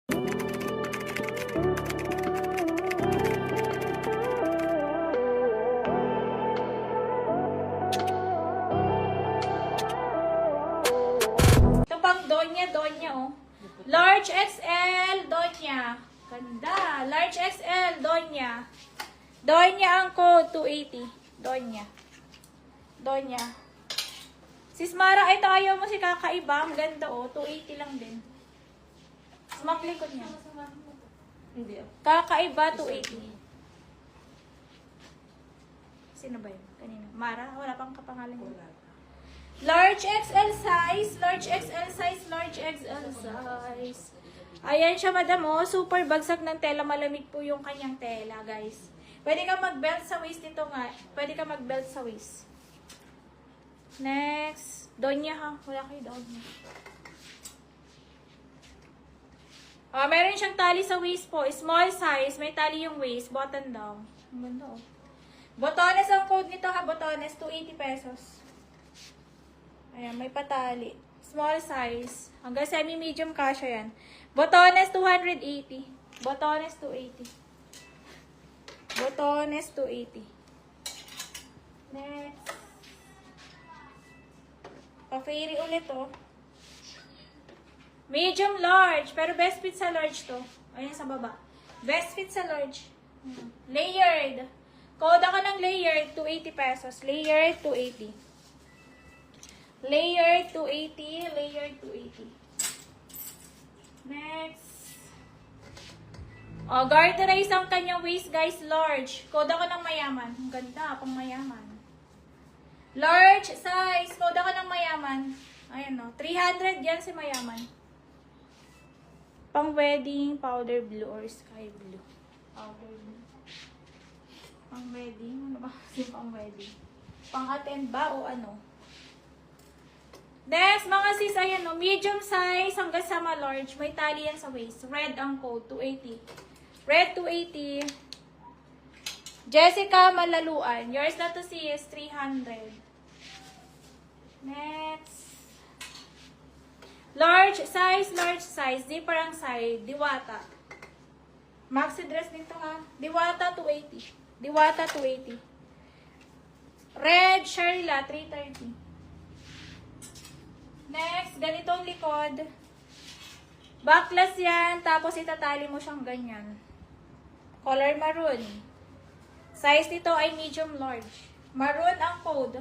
Ito pang Donya, oh. Large XL, Donya. Ganda. Large XL, Donya. Donya ang code, 280. Donya. Donya. Sis Mara, ito ayaw mo si kakaiba. Ang ganda, oh. 280 lang din. Smakli ko niya. Hindi. Kakaiba, 280. Sino ba yun? Kanina. Mara? Wala pang kapangalan yun. Large XL size. Large XL size. Large XL size. Ayan siya, madam, oh. Super bagsak ng tela. Malamig po yung kanyang tela, guys. Pwede ka mag-belt sa waist nito nga. Pwede ka mag-belt sa waist. Next. Donya, ha? Wala kayo Donya. Meron siyang tali sa waist po. Small size. May tali yung waist. Button down. Ang ganda, oh. Botones ang code nito, ha? Botones, 280 pesos. Ayan, may patali. Small size. Hanggang semi-medium kasha yan. Botones, 280. Botones, 280. Botones, 280. Next. Pa-fairy ulit, oh. Medium large. Pero best fit sa large to. Ayan sa baba. Best fit sa large. Layered. Koda ka ng layered, 280 pesos. Layered, 280. Layered, 280. Layered, 280. Next. Garterize ang kanyang waist, guys. Large. Koda ka ng mayaman. Ang ganda, pang mayaman. Large size. Koda ka ng mayaman. Ayan, no. 300 yan si mayaman. Pang wedding, powder blue or sky blue. Powder blue. Pang wedding. Ano ba kasi pang wedding? Pang attend ba o ano? Next, mga sis, ayan, no. Medium size hanggang sa large. May tali yan sa waist. Red ang code, 280. Red, 280. Jessica Malaluan. Yours na to see is 300. Next. Large size. Zipper ang side. Diwata. Maxi dress nito, ha. Diwata, 280. Diwata, 280. Red, Sherla, 330. Next, ganitong likod. Backless yan. Tapos itatali mo siyang ganyan. Color maroon. Size nito ay medium large. Maroon ang code.